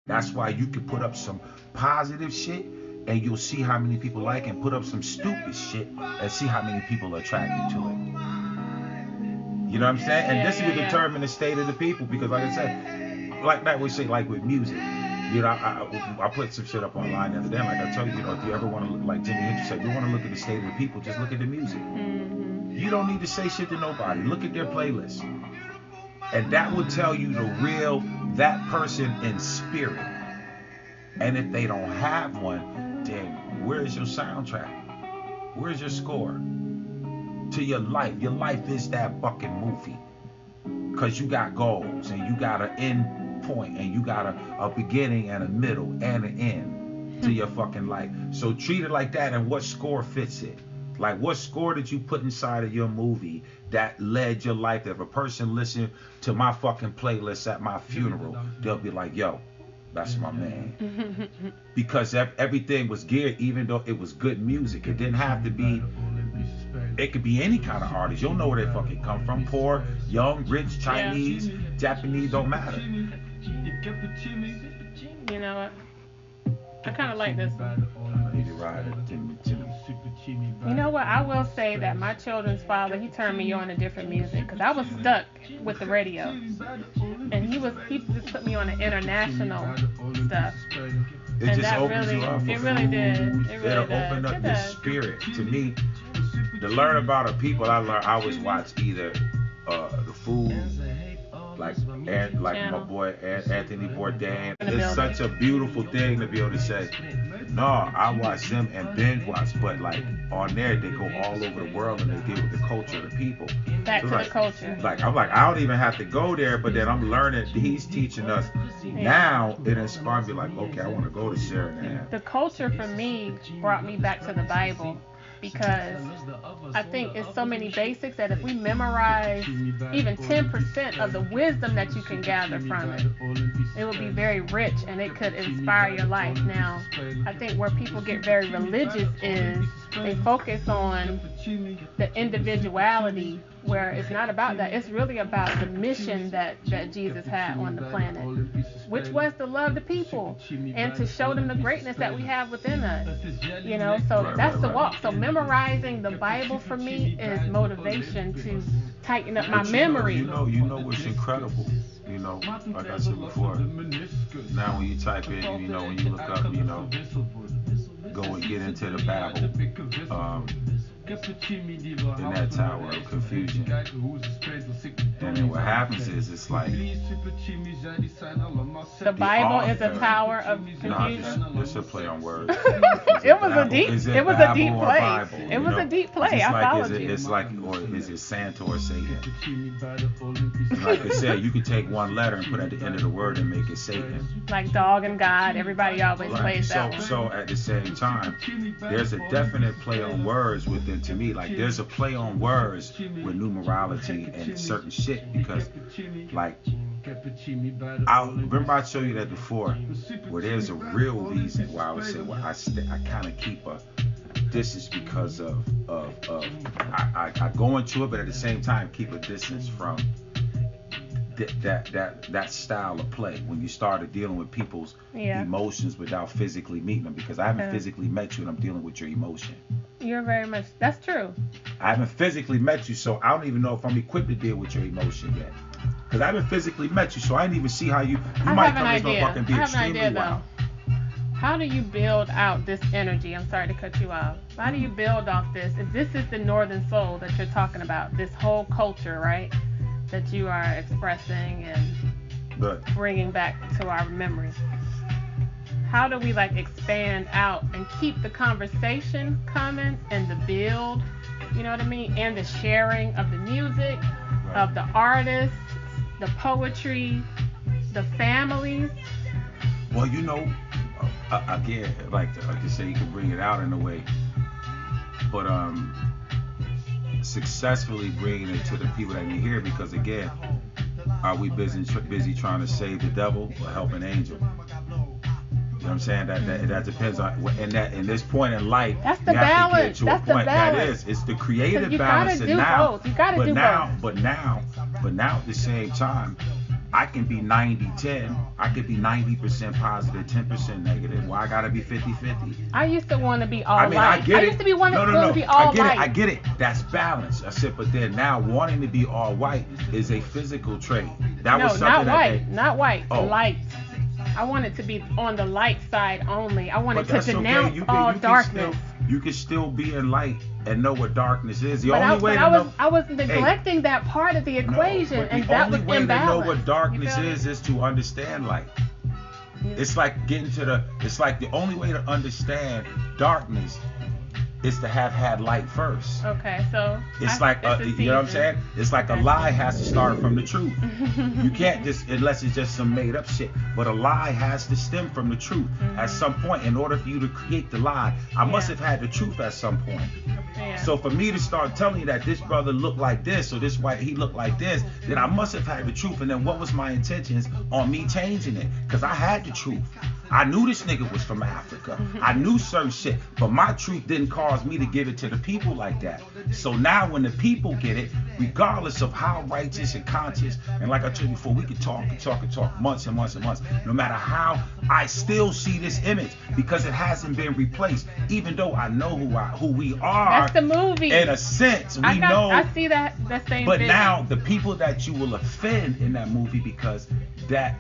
That's why you can put up some positive shit and you'll see how many people like it, and put up some stupid shit and see how many people are attracted to it. You know what I'm saying? And this will determine the state of the people, because like I said, like that we say, like with music, you know, I put some shit up online the other day. Like I told you, you know, if you ever want to look, like Jimi Hendrix said, you want to look at the state of the people, just look at the music. You don't need to say shit to nobody. Look at their playlist. And that will tell you the real, that person in spirit. And if they don't have one, then where's your soundtrack? Where's your score to your life? Your life is that fucking movie. Because you got goals, and you got an end point, and you got a beginning and a middle and an end to your fucking life. So treat it like that, and what score fits it? Like, what score did you put inside of your movie that led your life? That if a person listened to my fucking playlist at my funeral, they'll be like, yo, that's my man. Because everything was geared, even though it was good music. It didn't have to be, it could be any kind of artist. You'll know where they fucking come from. Poor, young, rich, Chinese, Japanese, don't matter. You know what? I kind of like this. You know what? I will say that my children's father, he turned me on to different music, because I was stuck with the radio, and he just put me on the international stuff. It just opens you up. It really did. It'll open up your spirit. To me, to learn about a people, I always watch either the food, like my boy Anthony Bourdain. It's such a beautiful thing to be able to say, no, I watch them and binge watch, but like on there they go all over the world and they deal with the culture of the people. Back to the culture. Like I'm like, I don't even have to go there, but then I'm learning. He's teaching us. Now it inspired me, like, okay, I want to go to Suriname. The culture for me brought me back to the Bible, because I think it's so many basics that if we memorize even 10% of the wisdom that you can gather from it, it will be very rich and it could inspire your life. Now, I think where people get very religious is they focus on the individuality, where it's not about that. It's really about the mission that Jesus had on the planet, which was to love the people and to show them the greatness that we have within us. You know, so that's the walk. So memorizing the Bible for me is motivation to tighten up my memory. You know what's incredible. You know, like I said before, now when you type in, you know, when you look up, you know, go and get into the Bible. In that tower of confusion. And then what happens is, it's like the Bible is a tower of confusion. No, it's a play on words. It was a deep play. It was a deep play. I followed you. It's like, or is it Santa or Satan? Like I said, you could take one letter and put at the end of the word and make it Satan. Like dog and God. Everybody always plays that one. So at the same time, there's a definite play on words within. To me, like, there's a play on words with numerology and certain shit, because like I showed you that before, where there's a real reason why I would say, well, I kind of keep a distance because of I go into it, but at the same time keep a distance from that style of play when you started dealing with people's emotions without physically meeting them, because I haven't physically met you and I'm dealing with your emotion. You're very much, that's true. I haven't physically met you, so I don't even know if I'm equipped to deal with your emotion yet. Because I haven't physically met you, so I didn't even see how you might come as no fucking be extremely wild. How do you build out this energy? I'm sorry to cut you off. How do you build off this? If this is the Northern Soul that you're talking about, this whole culture, right, that you are expressing and bringing back to our memory, how do we like expand out and keep the conversation coming and the build, you know what I mean, and the sharing of the music, of the artists, the poetry, the families? Well, you know, again, like to say, you can bring it out in a way, but successfully bringing it to the people that need to hear, because again, are we busy trying to save the devil or help an angel? You know what I'm saying? That depends on, in this point in life, that's the balance. That's the balance. It's the creative balance. You gotta do both. You gotta do both. But now at the same time, I can be 90-10. I could be 90% positive, 10% negative. Well, I gotta be 50-50. I used to want to be all I mean, light. I get it. used to be want to be all light. I get it. That's balance. I said, but then now wanting to be all white is a physical trait. That was something not white, light. I wanted to be on the light side only. I wanted to denounce all darkness. You can still be in light and know what darkness is. I was neglecting that part of the equation, and that was imbalanced. The only way to know what darkness is to understand light. It's like the only way to understand darkness is to have had light first. Okay, so it's you know what I'm saying? It's like a lie has to start from the truth. You can't just, unless it's just some made up shit. But a lie has to stem from the truth at some point. In order for you to create the lie, I must have had the truth at some point. Yeah. So for me to start telling you that this brother looked like this or this white he looked like this, then I must have had the truth. And then what was my intentions on me changing it? Because I had the truth. I knew this nigga was from Africa. I knew certain shit, but my truth didn't cause me to give it to the people like that. So now when the people get it, regardless of how righteous and conscious, and like I told you before, we could talk months and months and months, no matter how, I still see this image because it hasn't been replaced, even though I know who we are. That's the movie. In a sense, know. I see that same But vision. now the people that you will offend in that movie, because that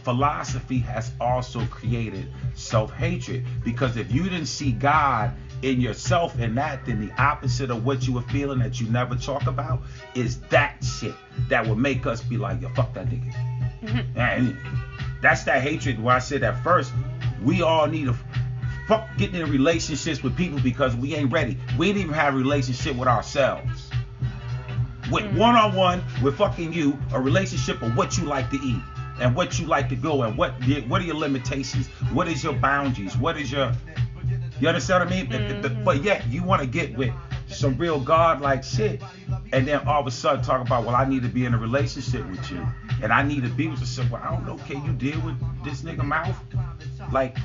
philosophy has also created self-hatred. Because if you didn't see God in yourself in that, then the opposite of what you were feeling that you never talk about is that shit that would make us be like, yo, fuck that nigga. And that's that hatred where I said at first, we all need to fuck getting in relationships with people because we ain't ready. We didn't even have a relationship with ourselves. With one-on-one with fucking you, a relationship of what you like to eat and what you like to go and what are your limitations? What is your boundaries? What is your, you understand what I mean? But yet you want to get with some real God-like shit, and then all of a sudden talk about, well, I need to be in a relationship with you, and I need to be with you. Well, I don't know, can you deal with this nigga mouth? Like,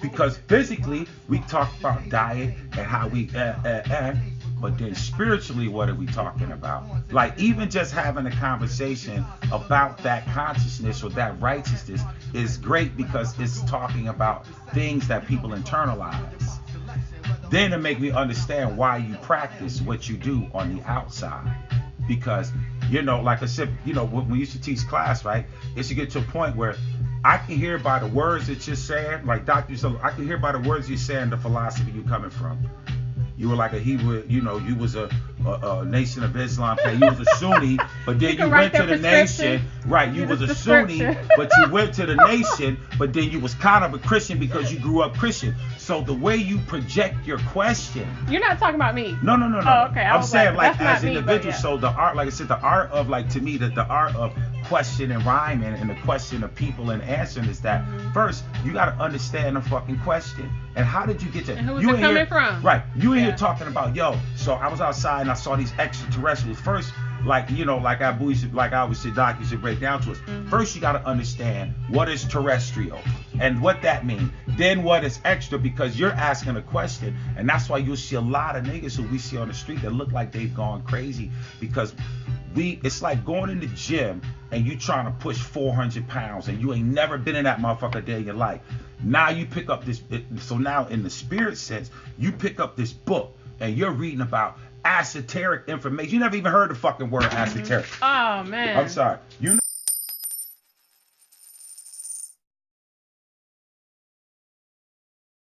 because physically we talk about diet and how we but then spiritually, what are we talking about? Like, even just having a conversation about that consciousness or that righteousness is great because it's talking about things that people internalize. Then it make me understand why you practice what you do on the outside. Because, you know, like I said, you know, when we used to teach class, right, it should get to a point where I can hear by the words that you're saying, like Dr. I can hear by the words you're saying the philosophy you're coming from. You were like a Hebrew, you know, you was a Nation of Islam player. You was a Sunni, but then you went to the nation. Right, you was a Sunni, but you went to the nation, but then you was kind of a Christian because you grew up Christian. So the way you project your question. You're not talking about me. No. Oh, okay. I'm saying like as me, individuals. Yeah. So the art, like I said, the art of, like, to me, the art of question and rhyming and the question of people and answering is that first you got to understand the fucking question and how did you get to. And who's it coming from? Right, you in here talking about, yo, so I was outside and I saw these extraterrestrials. First, like, you know, like I always say, Doc, you should break down to us. First, you got to understand what is terrestrial and what that means. Then what is extra, because you're asking a question, and that's why you'll see a lot of niggas who we see on the street that look like they've gone crazy because it's like going in the gym and you trying to push 400 pounds and you ain't never been in that motherfucker a day in your life. Now you pick up this, so now in the spirit sense, you pick up this book and you're reading about esoteric information. You never even heard the fucking word esoteric. Oh, man. I'm sorry. You